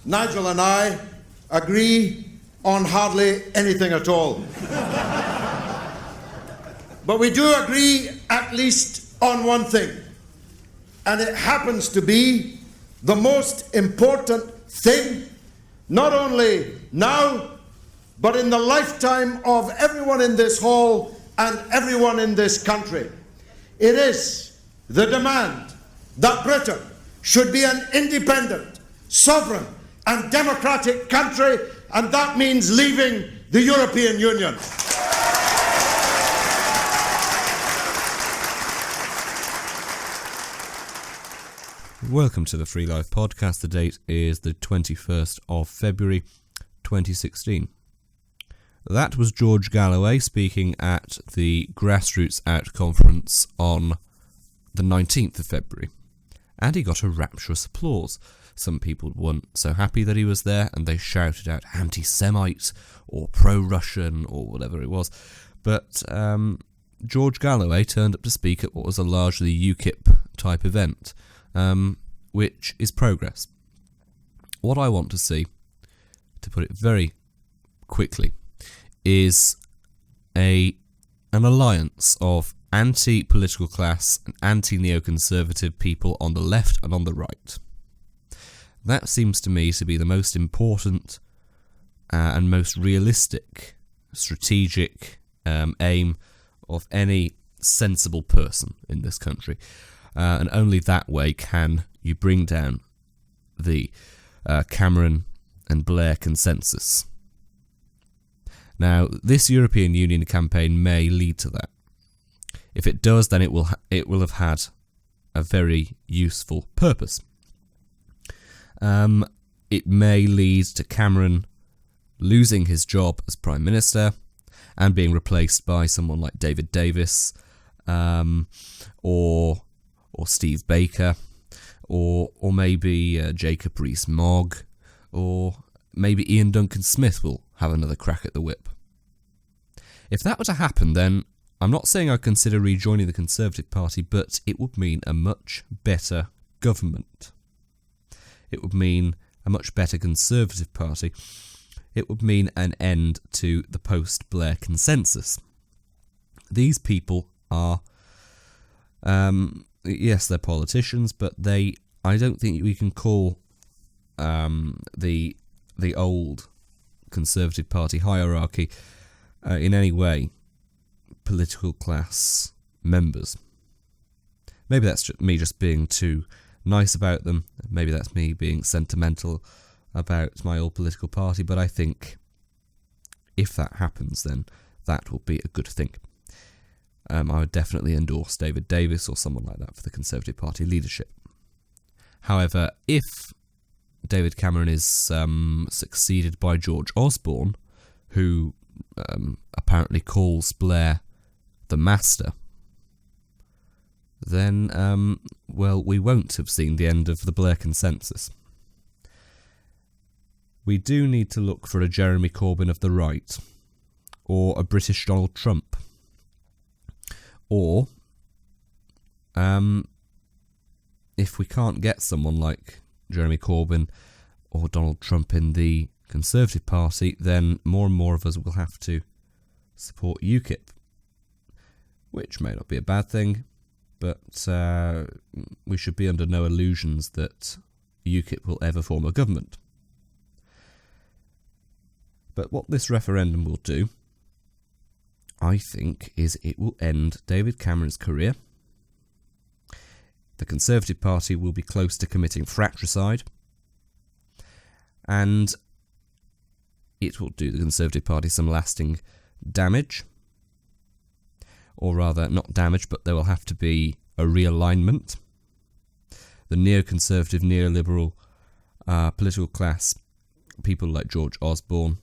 Nigel and I agree on hardly anything at all. But we do agree at least on one thing, and it happens to be the most important thing, not only now, but in the lifetime of everyone in this hall and everyone in this country. It is the demand that Britain should be an independent, sovereign, and democratic country, and that means leaving the European Union. Welcome to the Free Life Podcast. The date is the 21st of February 2016. That was George Galloway speaking at the Grassroots Out conference on the 19th of February. And he got a rapturous applause. Some people weren't so happy that he was there, and they shouted out anti-Semite or pro-Russian or whatever it was. But George Galloway turned up to speak at what was a largely UKIP type event, which is progress. What I want to see, to put it very quickly, is an alliance of anti-political class and anti-neoconservative people on the left and on the right. That seems to me to be the most important and most realistic strategic aim of any sensible person in this country. And only that way can you bring down the Cameron and Blair consensus. Now, this European Union campaign may lead to that. If it does, then it will have had a very useful purpose. It may lead to Cameron losing his job as Prime Minister and being replaced by someone like David Davis, or Steve Baker, or maybe Jacob Rees-Mogg, or maybe Ian Duncan Smith will have another crack at the whip. If that were to happen, then I'm not saying I'd consider rejoining the Conservative Party, but it would mean a much better government. It would mean a much better Conservative Party. It would mean an end to the post-Blair consensus. These people are, yes, they're politicians, but I don't think we can call the old Conservative Party hierarchy in any way political class members. Maybe that's me just being too nice about them. Maybe that's me being sentimental about my old political party, but I think if that happens, then that will be a good thing. I would definitely endorse David Davis or someone like that for the Conservative Party leadership. However, if David Cameron is succeeded by George Osborne, who apparently calls Blair the master, then, we won't have seen the end of the Blair consensus. We do need to look for a Jeremy Corbyn of the right, or a British Donald Trump, or, if we can't get someone like Jeremy Corbyn or Donald Trump in the Conservative Party, then more and more of us will have to support UKIP, which may not be a bad thing, but we should be under no illusions that UKIP will ever form a government. But what this referendum will do, I think, is it will end David Cameron's career. The Conservative Party will be close to committing fratricide, and it will do the Conservative Party some lasting damage. Or rather, not damage, but there will have to be a realignment. The neoconservative, neoliberal political class, people like George Osborne,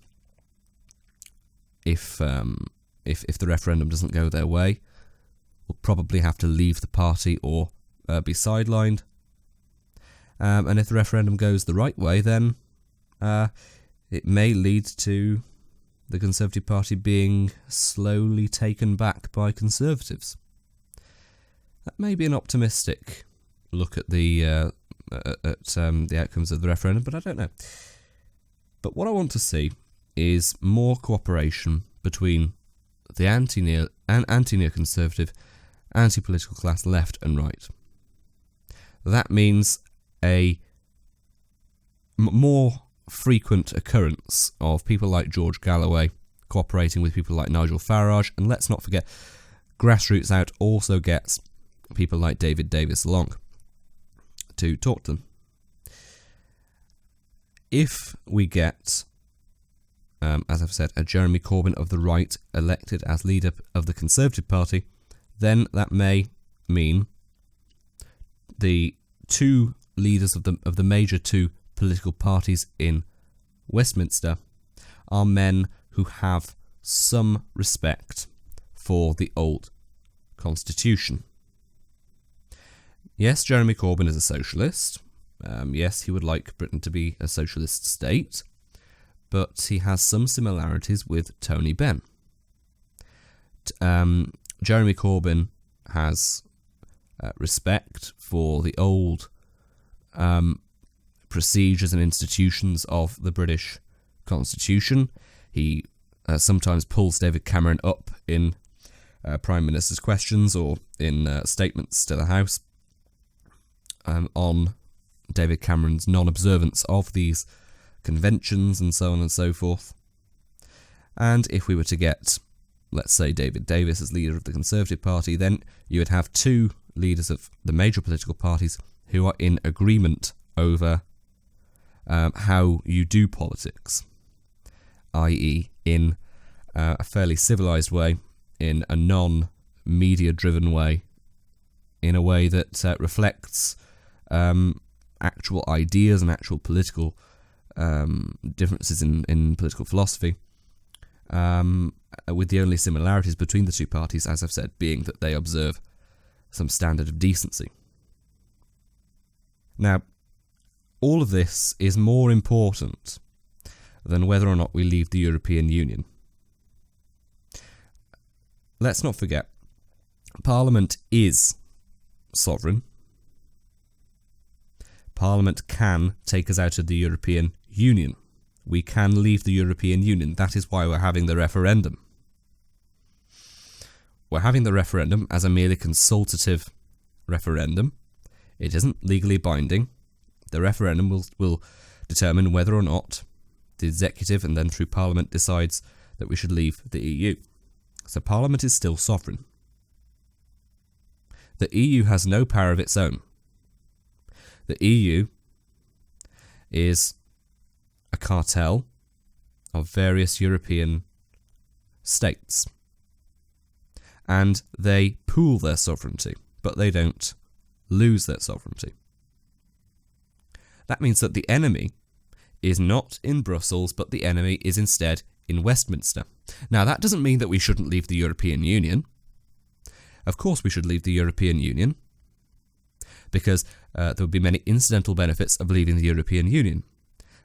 if the referendum doesn't go their way, will probably have to leave the party or be sidelined. And if the referendum goes the right way, then it may lead to the Conservative Party being slowly taken back by Conservatives. That may be an optimistic look at the the outcomes of the referendum, but I don't know. But what I want to see is more cooperation between the anti-neoconservative, anti-political class left and right. That means a more frequent occurrence of people like George Galloway cooperating with people like Nigel Farage, and let's not forget, Grassroots Out also gets people like David Davis along to talk to them. If we get, as I've said, a Jeremy Corbyn of the right elected as leader of the Conservative Party, then that may mean the two leaders of the major two political parties in Westminster are men who have some respect for the old constitution. Yes, Jeremy Corbyn is a socialist. Yes, he would like Britain to be a socialist state, but he has some similarities with Tony Benn. Jeremy Corbyn has respect for the old procedures and institutions of the British Constitution. He sometimes pulls David Cameron up in Prime Minister's questions or in statements to the House on David Cameron's non-observance of these conventions and so on and so forth. And if we were to get, let's say, David Davis as leader of the Conservative Party, then you would have two leaders of the major political parties who are in agreement over how you do politics, i.e. in a fairly civilised way, in a non-media driven way, in a way that reflects actual ideas and actual political differences in political philosophy, with the only similarities between the two parties, as I've said, being that they observe some standard of decency. Now, all of this is more important than whether or not we leave the European Union. Let's not forget, Parliament is sovereign. Parliament can take us out of the European Union. We can leave the European Union. That is why we're having the referendum. We're having the referendum as a merely consultative referendum. It isn't legally binding. The referendum will determine whether or not the executive and then through Parliament decides that we should leave the EU. So Parliament is still sovereign. The EU has no power of its own. The EU is a cartel of various European states, and they pool their sovereignty, but they don't lose their sovereignty. That means that the enemy is not in Brussels, but the enemy is instead in Westminster. Now, that doesn't mean that we shouldn't leave the European Union. Of course we should leave the European Union, because there would be many incidental benefits of leaving the European Union.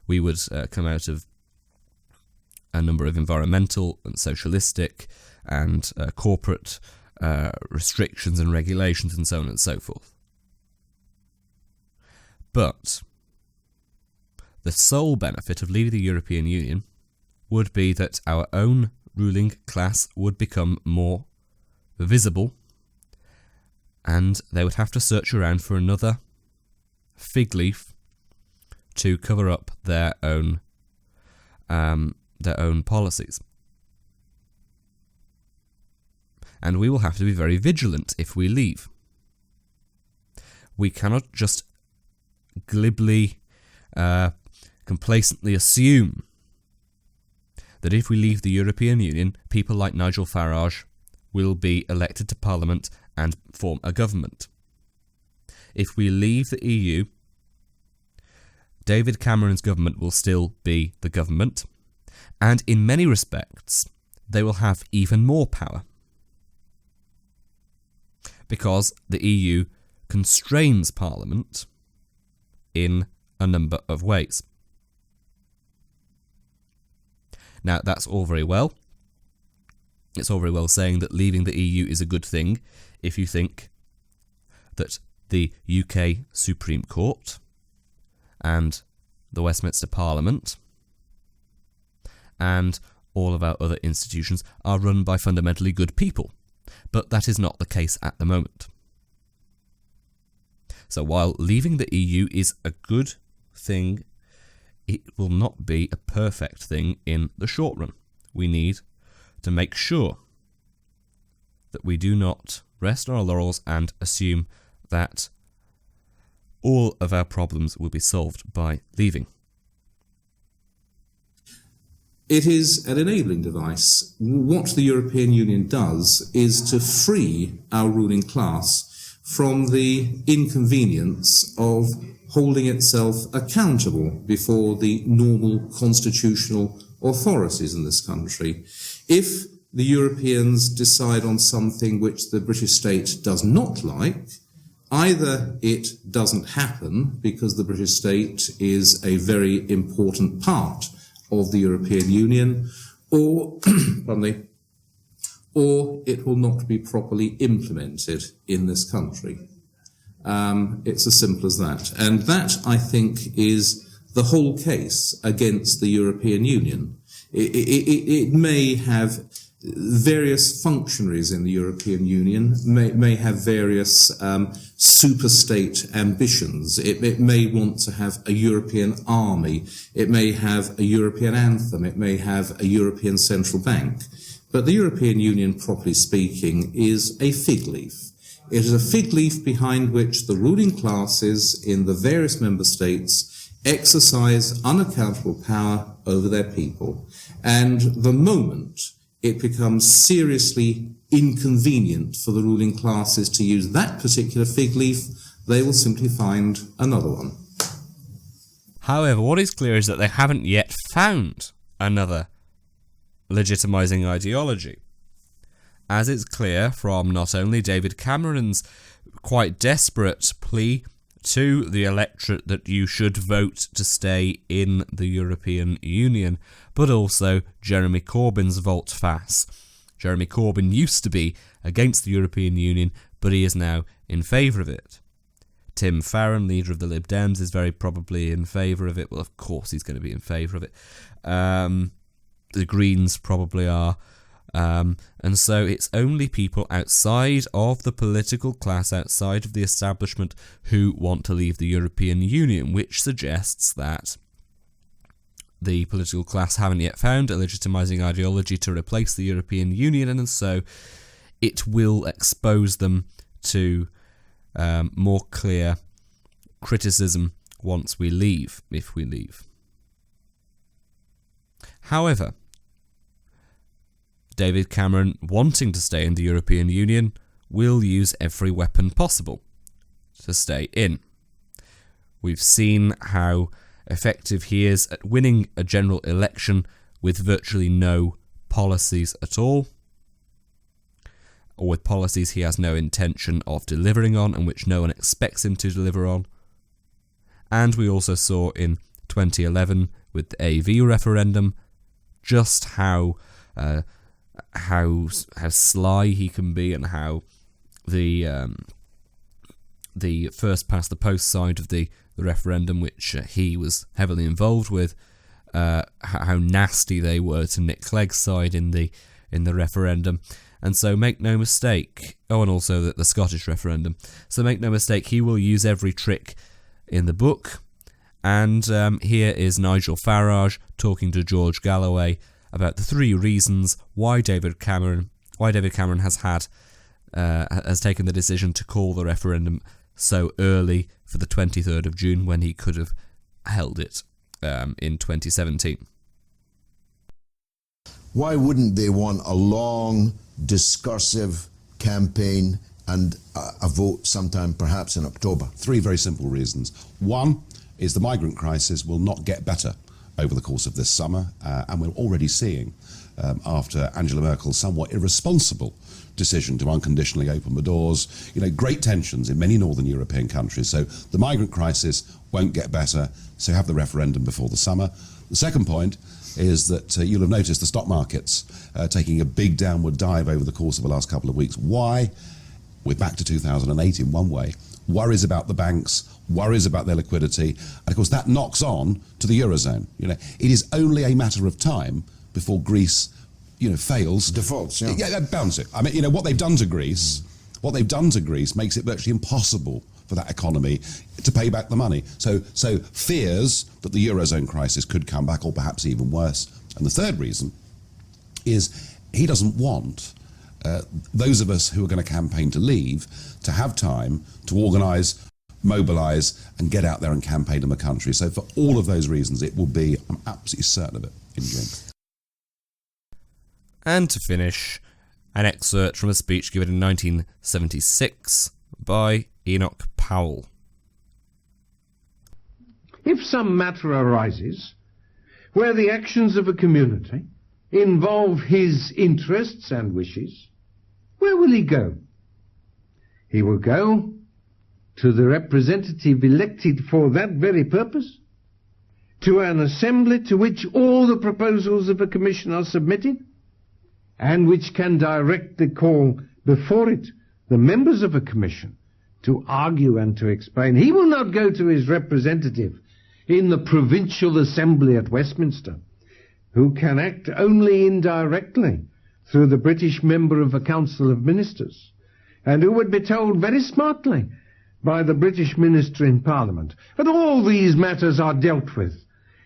We would come out of a number of environmental and socialistic and corporate restrictions and regulations and so on and so forth. But the sole benefit of leaving the European Union would be that our own ruling class would become more visible, and they would have to search around for another fig leaf to cover up their own policies. And we will have to be very vigilant if we leave. We cannot just glibly, complacently assume that if we leave the European Union, people like Nigel Farage will be elected to Parliament and form a government. If we leave the EU, David Cameron's government will still be the government, and in many respects, they will have even more power, because the EU constrains Parliament in a number of ways. Now, that's all very well. It's all very well saying that leaving the EU is a good thing if you think that the UK Supreme Court and the Westminster Parliament and all of our other institutions are run by fundamentally good people. But that is not the case at the moment. So while leaving the EU is a good thing, it will not be a perfect thing in the short run. We need to make sure that we do not rest on our laurels and assume that all of our problems will be solved by leaving. It is an enabling device. What the European Union does is to free our ruling class from the inconvenience of holding itself accountable before the normal constitutional authorities in this country. If the Europeans decide on something which the British state does not like, either it doesn't happen because the British state is a very important part of the European Union, or, or it will not be properly implemented in this country. It's as simple as that. And that, I think, is the whole case against the European Union. It may have various functionaries in the European Union, may have various superstate ambitions. It may want to have a European army. It may have a European anthem. It may have a European central bank. But the European Union, properly speaking, is a fig leaf. It is a fig leaf behind which the ruling classes in the various member states exercise unaccountable power over their people. And the moment it becomes seriously inconvenient for the ruling classes to use that particular fig leaf, they will simply find another one. However, what is clear is that they haven't yet found another legitimising ideology, as it's clear from not only David Cameron's quite desperate plea to the electorate that you should vote to stay in the European Union, but also Jeremy Corbyn's volte-face. Jeremy Corbyn used to be against the European Union, but he is now in favour of it. Tim Farron, leader of the Lib Dems, is very probably in favour of it. Well, of course he's going to be in favour of it. The Greens probably are. And so it's only people outside of the political class, outside of the establishment, who want to leave the European Union, which suggests that the political class haven't yet found a legitimising ideology to replace the European Union, and so it will expose them to more clear criticism once we leave, if we leave. However, David Cameron, wanting to stay in the European Union, will use every weapon possible to stay in. We've seen how effective he is at winning a general election with virtually no policies at all, or with policies he has no intention of delivering on and which no one expects him to deliver on. And we also saw in 2011 with the AV referendum just how sly he can be, and how the first past the post side of the referendum, which he was heavily involved with, how nasty they were to Nick Clegg's side in the referendum. And so make no mistake, and also the Scottish referendum, so make no mistake, he will use every trick in the book. And here is Nigel Farage talking to George Galloway about the 3 reasons why David Cameron has taken the decision to call the referendum so early for the 23rd of June when he could have held it in 2017. Why wouldn't they want a long, discursive campaign and a vote sometime perhaps in October? 3 very simple reasons. One is the migrant crisis will not get better over the course of this summer, and we're already seeing, after Angela Merkel's somewhat irresponsible decision to unconditionally open the doors, great tensions in many northern European countries. So the migrant crisis won't get better, so have the referendum before the summer. The second point is that you'll have noticed the stock markets taking a big downward dive over the course of the last couple of weeks. Why? We're back to 2008 in one way. worries about the banks, worries about their liquidity, and of course that knocks on to the Eurozone. It is only a matter of time before Greece, fails. Defaults, Yeah, bounce it. I mean, what they've done to Greece makes it virtually impossible for that economy to pay back the money. So fears that the Eurozone crisis could come back, or perhaps even worse. And the third reason is he doesn't want those of us who are going to campaign to leave to have time to organise, mobilise and get out there and campaign in the country. So for all of those reasons, it will be, I'm absolutely certain of it, in June. And to finish, an excerpt from a speech given in 1976 by Enoch Powell. If some matter arises where the actions of a community involve his interests and wishes, where will he go? He will go to the representative elected for that very purpose, to an assembly to which all the proposals of a commission are submitted, and which can directly call before it the members of a commission to argue and to explain. He will not go to his representative in the provincial assembly at Westminster, who can act only indirectly through the British member of the Council of Ministers, and who would be told very smartly by the British minister in Parliament that all these matters are dealt with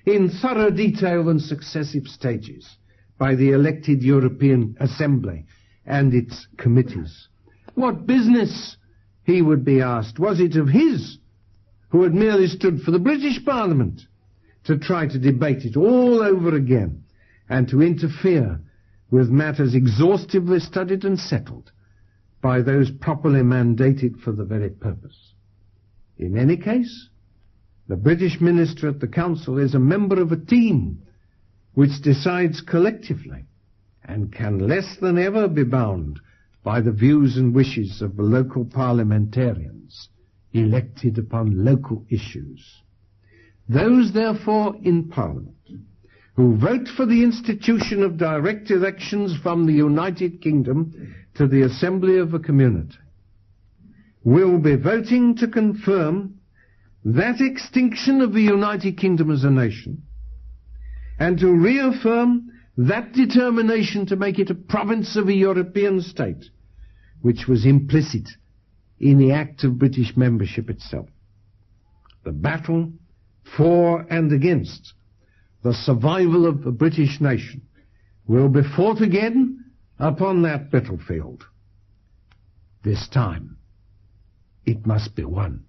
in thorough detail and successive stages by the elected European Assembly and its committees. What business, he would be asked, was it of his, who had merely stood for the British Parliament, to try to debate it all over again and to interfere with matters exhaustively studied and settled by those properly mandated for the very purpose? In any case, the British minister at the Council is a member of a team which decides collectively and can less than ever be bound by the views and wishes of the local parliamentarians elected upon local issues. Those, therefore, in Parliament who vote for the institution of direct elections from the United Kingdom to the Assembly of a Community will be voting to confirm that extinction of the United Kingdom as a nation, and to reaffirm that determination to make it a province of a European state, which was implicit in the act of British membership itself. The battle for and against the survival of the British nation will be fought again upon that battlefield. This time, it must be won.